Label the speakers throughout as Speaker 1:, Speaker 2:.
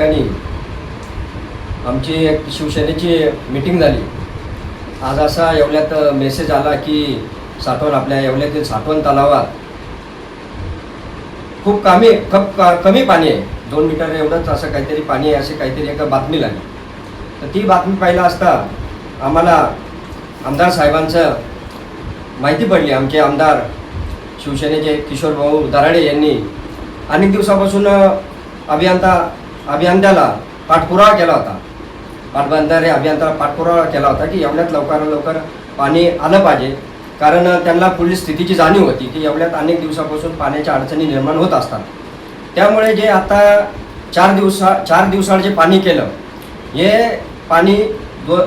Speaker 1: ठिकाणी आमची एक शिवसेनेची मीटिंग झाली। आज असा येवल्यात मेसेज आला की साठवण आपल्या येवल्यातील साठवण तलावात खूप कमी पाणी आहे, 2 मीटर एवढंच असं काहीतरी पाणी आहे, असे काहीतरी एक बातमी लागली। तर ती बातमी पाहिला असता आम्हाला आमदार साहेबांचं माहिती पडली। आमचे आमदार शिवसेनेचे किशोर भाऊ दराडे यांनी अनेक दिवसापासून अभियंत्याला पाठपुरावा केला होता, पाटबंधारे अभियंत्याला पाठपुरावा केला होता की एवढ्यात लवकर पाणी आलं पाहिजे, कारण त्यांना पुढील स्थितीची जाणीव होती की एवढ्यात अनेक दिवसापासून पाण्याच्या अडचणी निर्माण होत असतात। त्यामुळे जे आता 4 दिवसाआड जे पाणी केलं, हे पाणी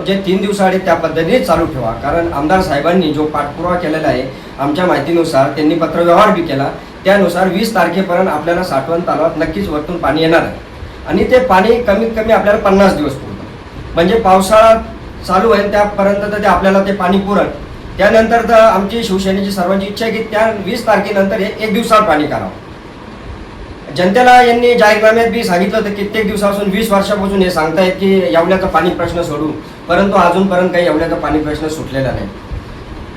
Speaker 1: जे 3 दिवसाआड त्या पद्धतीने चालू ठेवा, कारण आमदार साहेबांनी जो पाठपुरावा केलेला आहे आमच्या माहितीनुसार त्यांनी पत्रव्यवहार बी केला, त्यानुसार 20 तारखेपर्यंत आपल्याला साठवण तलावात नक्कीच वरतून पाणी येणार आहे आणि ते पाणी कमीत कमी आपल्याला 50 दिवस पुरतं, म्हणजे पावसाळा चालू होईल त्यापर्यंत तर ते आपल्याला ते पाणी पुरत। त्यानंतर तर आमची शिवसेनेची सर्वांची इच्छा आहे की त्या 20 तारखेनंतर हे 1 दिवसाआड पाणी करावं। जनतेला यांनी जाहीरनाम्यात बी सांगितलं होतं, कित्येक दिवसापासून 20 वर्षापासून हे सांगतायत की येवल्याचा पाणी प्रश्न सोडू, परंतु अजूनपर्यंत काही येवल्याचा पाणी प्रश्न सुटलेला नाही।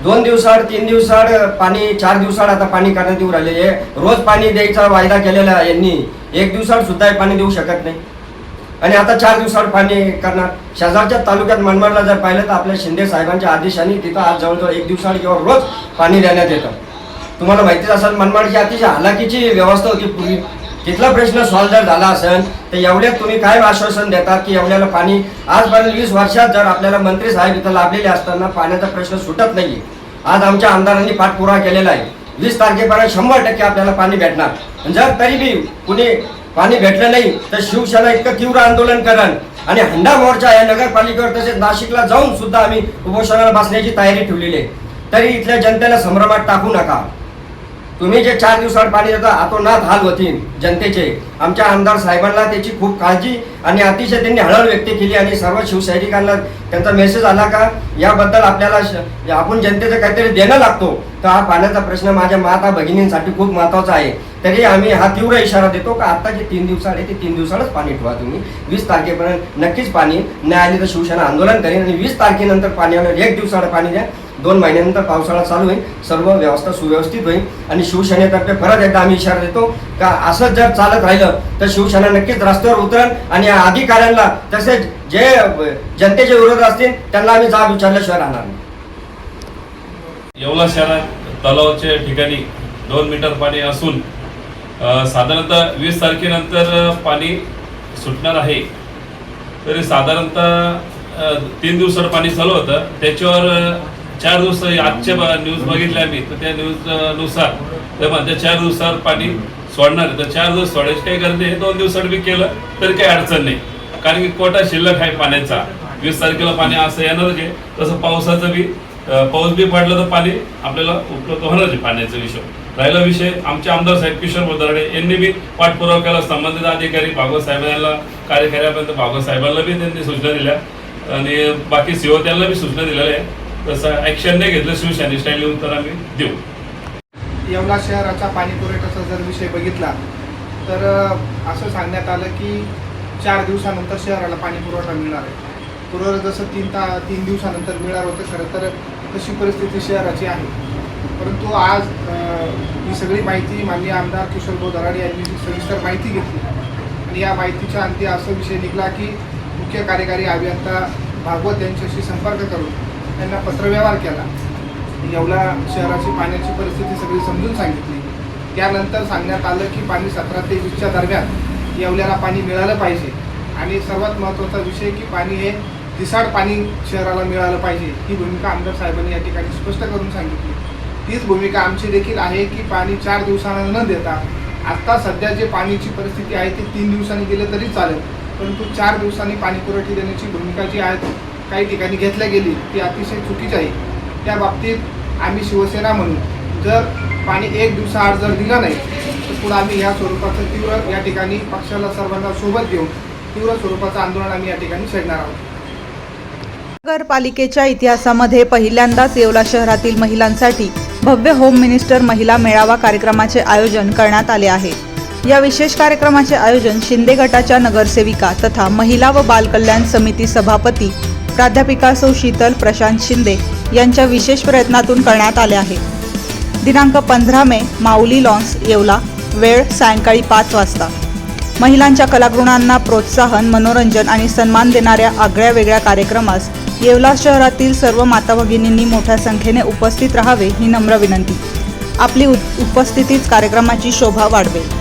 Speaker 1: 2 दिवसाआड 3 दिवसाआड पाणी, 4 दिवसाआड आता पाणी करण्यात येऊ राहिले। हे रोज पाणी द्यायचा वायदा केलेला यांनी 1 दिवसाआड सुद्धा पाणी देऊ शकत नाही आणि आता 4 दिवसाआड पाणी करणार। शेजारच्या तालुक्यात मनमाडला जर पाहिलं तर आपल्या शिंदे साहेबांच्या आदेशाने तिथं आज जवळजवळ 1 दिवसाआड किंवा रोज पाणी देण्यात येतं। तुम्हाला माहितीच असेल मनमाडची अतिशय हालाकीची व्यवस्था होती पूर्वी, तिथला प्रश्न सॉल्व्ह जर झाला असेल तर एवढ्यात तुम्ही काय आश्वासन देतात की एवढ्याला पाणी आजपर्यंत 20 वर्षात जर आपल्याला मंत्री साहेब इथं लाभलेले असताना पाण्याचा प्रश्न सुटत नाही। आज आमच्या आमदारांनी पाठपुरावा केलेला आहे, 20 तारखेपर्यंत 100% आपल्याला पाणी भेटणार। जर तरी बी कुणी पाणी भेटलं नाही तर शिवसेना इतकं तीव्र आंदोलन करण आणि हंडा मोर्चा या नगरपालिकेवर तसेच नाशिकला जाऊन सुद्धा आम्ही उपोषणाला बसण्याची तयारी ठेवलेली आहे। तरी इथल्या जनतेला संभ्रमात टाकू नका। तुम्ही जे 4 दिवसाआड पाणी देता अतोनात हाल होतील जनतेचे। आमच्या आमदार साहेबांना त्याची खूप काळजी आणि अतिशय त्यांनी हळहळ व्यक्त केली आणि सर्व शिवसैनिकांना त्यांचा मेसेज आला का याबद्दल आपल्याला आपण जनतेचं काहीतरी देणं लागतो, तर हा पाण्याचा प्रश्न माझ्या माता भगिनींसाठी खूप महत्त्वाचा आहे। तरी आम्ही हा तीव्र इशारा देतो का आता जे 3 दिवसाआड आहे ते 3 दिवसाआडच पाणी ठेवा तुम्ही। 20 तारखेपर्यंत नक्कीच पाणी नाही आले तर शिवसेना आंदोलन करेन आणि 20 तारखेनंतर पाणी आलं 1 दिवसाआड पाणी द्या। 2 महिन्यानंतर पावसाळा चालू होईल, सर्व व्यवस्था सुव्यवस्थित होईल आणि शिवसेनेतर्फे परत एकदा आम्ही इशारा देतो का असं जर चालत राहिलं तर शिवसेना नक्कीच रस्त्यावर उतरेल आणि या अधिकाऱ्यांना तसेच जे जनतेचे विरोध असतील त्यांना आम्ही जाब विचारल्याशिवाय राहणार नाही।
Speaker 2: येवला शहरात तलावाच्या ठिकाणी 2 मीटर पाणी असून साधारणतः 20 तारखेनंतर पाणी सुटणार आहे। तरी साधारणतः 3 दिवसात पाणी चालू होतं, त्याच्यावर 4 दिवस आजच्या न्यूज बघितल्या आम्ही, तर त्या न्यूजनुसार ते म्हणते 4 दिवसात पाणी सोडणार आहे। तर 4 दिवस सोडायची काही गरज नाही, 2 दिवसात बी केलं तरी काही अडचण नाही, कारण की कोटा शिल्लक आहे पाण्याचा। 20 तारखेला पाणी असं येणारच आहे, तसं पावसाचं बी पाऊस बी पडला तर पाणी आपल्याला उपलब्ध होणार आहे। पाण्याचा विषय राहिला विषय आमचे आमदार साहेब किशोर दराडे यांनी बी पाठपुरावा केला, संबंधित अधिकारी भागवत साहेबांना कार्यकार्यापर्यंत भागवत साहेबांना बी त्यांनी सूचना दिल्या आणि बाकी सीओ त्यांना बी सूचना दिलेल्या आहे। तसं ऍक्शन नाही घेतलं शिवसेने स्टाईल येऊन तर आम्ही देऊ।
Speaker 3: येवला शहराचा पाणी पुरवठ्याचा जर विषय बघितला तर असं सांगण्यात आलं की 4 दिवसानंतर शहराला पाणी पुरवठा मिळणार आहे। पूर्व जसं 3 दिवसानंतर मिळणार होतं, खरं तर तशी परिस्थिती शहराची आहे। परंतु आज ही सगळी माहिती माननीय आमदार किशोर दराडे यांनी सविस्तर माहिती घेतली आणि या माहितीच्या अंती असा विषय निघाला की मुख्य कार्यकारी अभियंता भागवत यांच्याशी संपर्क करून त्यांना पत्रव्यवहार केला, येवला शहराची पाण्याची परिस्थिती सगळी समजून सांगितली। त्यानंतर सांगण्यात आलं की पाणी 17 ते 20च्या दरम्यान येवल्याला पाणी मिळालं पाहिजे आणि सर्वात महत्त्वाचा विषय की पाणी हे दिसाड पाणी शहराला मिळालं पाहिजे, ही भूमिका आमदार साहेबांनी या ठिकाणी स्पष्ट करून सांगितली। तीच भूमिका आमची देखील आहे की पाणी 4 दिवसांना न देता आत्ता सध्या जे पाण्याची परिस्थिती आहे ती 3 दिवसांनी दिलं तरी चालेल, परंतु 4 दिवसांनी पाणी पुरवठा देण्याची भूमिका जी आहे काही ठिकाणी घेतल्या गेली ती अतिशय चुकीची आहे। त्या बाबतीत आम्ही शिवसेना म्हणून जर पाणी 1 दिवसाआड जर दिलं नाही तर पुढे आम्ही या स्वरूपाचं तीव्र या ठिकाणी पक्षाला सर्वांना सोबत घेऊन तीव्र स्वरूपाचं आंदोलन आम्ही या ठिकाणी छेडणार आहोत।
Speaker 4: नगरपालिकेच्या इतिहासामध्ये पहिल्यांदाच येवला शहरातील महिलांसाठी भव्य होम मिनिस्टर महिला मेळावा कार्यक्रमाचे आयोजन करण्यात आले आहे। या विशेष कार्यक्रमाचे आयोजन शिंदे गटाच्या नगरसेविका तथा महिला व बाल कल्याण समिती सभापती प्राध्यापिका सौ शीतल प्रशांत शिंदे यांच्या विशेष प्रयत्नातून करण्यात आले आहे. दिनांक 15 मे माऊली लॉन्स येवला, वेळ सायंकाळी 5 वाजता. महिलांच्या कलागुणांना प्रोत्साहन, मनोरंजन आणि सन्मान देणाऱ्या आगळ्या वेगळ्या कार्यक्रमास येवला शहरातील सर्व माता भगिनींनी मोठ्या संख्येने उपस्थित राहावे ही नम्र विनंती. आपली उपस्थितीच कार्यक्रमाची शोभा वाढवेल.